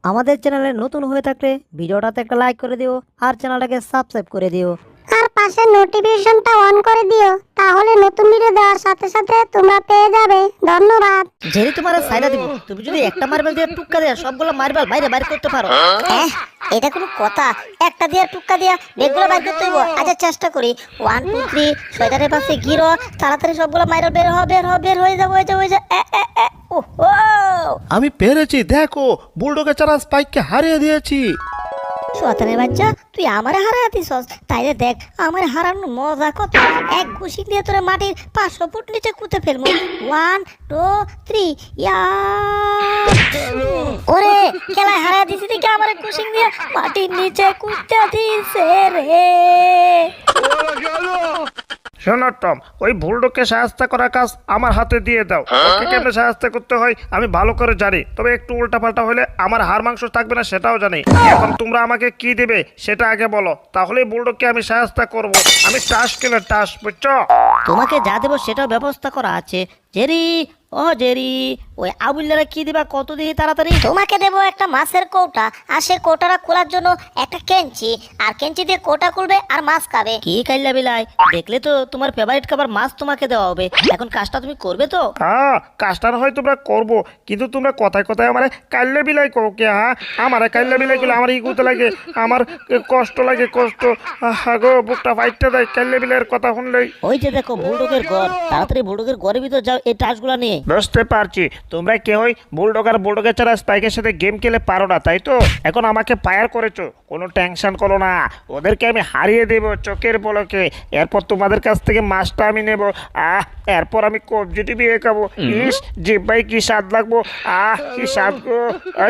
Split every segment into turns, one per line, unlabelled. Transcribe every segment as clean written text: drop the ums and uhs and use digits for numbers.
আমাদের চ্যানেলে নতুন হয়ে থাকলে ভিডিওটাতে একটা লাইক করে দিও আর চ্যানেলটাকে সাবস্ক্রাইব করে দিও।
আর পাশে নোটিফিকেশনটা অন করে দিও, তাহলে নতুন ভিডিও দেওয়ার সাথে সাথে তোমরা পেয়ে যাবে। ধন্যবাদ।
যেই তোমার সাইডা দিব, তুমি যদি একটা মার্বেল দিয়ে টুক্কা দিয়ে সবগুলো মার্বেল বাইরে বাইরে করতে পারো।
এটা কোনো কথা? একটা দিয়ে টুক্কা দিয়া বেগুলো বাইর করতে হইব। আচ্ছা চেষ্টা করি। 1 2 3 সোয়েটারের পাশে গিরো, তাড়াতাড়ি সবগুলো মাইরা বের হয়ে যাবো। ওহো,
আমি পেরেছি, দেখো বুলডগের চারা স্পাইককে হারিয়ে দিয়েছি।
শয়তানের বাচ্চা, তুই আমারে হারাই দিছস। তাইলে দেখ আমার হারানোর মজা কত। এক ঘুষি দিয়ে তোরে মাটির 500 ফুট নিচে কুতে ফেলবো। 1 2 3 ইয়া। ওরে খেলায় হারাই দিছি দেখে আমারে ঘুষি দিয়ে মাটির নিচে কুতে দিছে রে।
শোনো টম, ওই বুলডগকে সাহায্য করার কাজ আমার হাতে দিয়ে দাও। ওকে কেমনে সাহায্য করতে হয় আমি ভালো করে জানি, তবে একটু উল্টাপাল্টা হলে আমার হাড় মাংস থাকবে না সেটাও জানি। এখন তোমরা আমাকে কি দেবে সেটা আগে বলো, তাহলেই বুলডগকে আমি সাহায্য করব। আমি টাস কিনে টাস, বুঝছো?
তোমাকে যা দেবো সেটাও ব্যবস্থা করা আছে। জেরি, ও জেরি, ওই আবুল্লারা কি দিবা কত দিই তাড়াতাড়ি।
তোমাকে দেবো একটা মাছের কৌটা, আর সেই কৌটাটা খোলার জন্য একটা কেঞ্চি, আর কেঞ্চি দিয়ে কৌটা খুলবে আর মাছ খাবে।
কি কাইল্লা বিলাই, দেখলে তো তোমার ফেভারিট খাবার মাছ তোমাকে দেওয়া হবে। এখন কাজটা তুমি করবে তো?
হ্যাঁ, কাজটা না হয় তোমরা করবো, কিন্তু তোমরা কথায় কথায় আমার কাল্লে বিলাই কো কে? হ্যাঁ, আমার কাল্লে বিলাই করলে আমার ইগুতে লাগে, আমার কষ্ট লাগে, কষ্ট। গো বুকটা ফাইটটা দেয় কাল্লে বিলাইয়ের কথা শুনলেই।
ওই যে দেখো বুলডগের ঘর, তাড়াতাড়ি বুলডগের ঘরের ভিতর যাও এই টাচগুলো নিয়ে।
বুঝতে পারছি তোমরা কেউই বুলডগের ছাড়া স্পাইকের সাথে গেম খেলে পারো না, তাই তো? এখন আমাকে ফায়ার করেছো, কোনো টেনশন করো না, ওদেরকে আমি হারিয়ে দেবো চোখের পলকে। এরপর তোমাদের কাছ থেকে মাছটা আমি নেব। এরপর আমি কবজিটি বিয়ে খাবো। ইস জিব্বাই কি স্বাদ লাগবো, কি স্বাদ গো।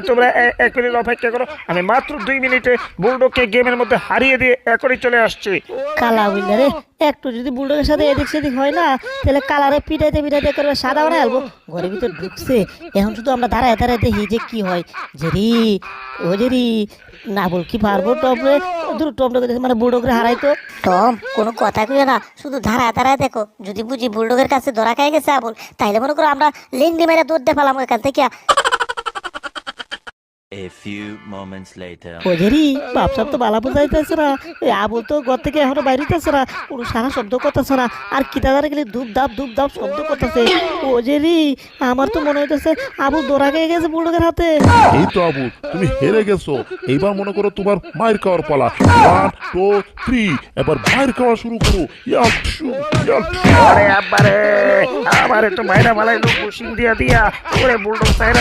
তোমরা 1 মিনিট অপেক্ষা করো, আমি মাত্র 2 মিনিটে বুলডগকে গেমের মধ্যে হারিয়ে দিয়ে এখনই চলে আসছি।
কালা বুল্লারে একটু যদি বুলডগের সাথে এদিক সেদিক হয় না, তাহলে কালারে পিটাইতে করবে সাদা বানায় আলবো। ঘরের ভিতর ঢুকছে, এখন শুধু আমরা দাঁড়ায় দাঁড়ায় দেখি যে কি হয়। জেরি, ও জেরি, না বল কি পারবো টপরে দূর টপডকে মানে বুলডগরে হারাইতো।
টম কোনো কথা কইও না, শুধু ধারায় ধারায় দেখো। যদি বুঝি বুলডগের কাছে ধরা খাই গেছে আবুল, তাইলে মনে করো আমরা লিংডি মেরে দৌড় দিয়ে ফেলাম ওইখান থেকে।
A few moments later.
ওজেরি বাপসাপ তো বালা বুঝাইতেছে না, আবুল তো ঘর থেকে এখনো বাইরেতেছে না, কোনো সারা শব্দ করতেছে না, আর কিতাদারে গেলে ধূপ ধাপ শব্দ করতেছে। ওজেরি আমার তো মনে হইতেছে আবুল দৌড়া খেয়ে গেছে বুলডগের হাতে।
এই তো আবু, তুমি হেরে গেছো। এইবার মনে করো তোমার মায়ের খাওয়ার পালা। 1 2 3 এবার মায়ের খাওয়া শুরু করো। ইয়াকশু ইয়াকশু।
আরে আবারে আমারে তো মাইরা মালাই লোক বুশিং দিয়া দিয়া ওরে বুলডগ সাইরা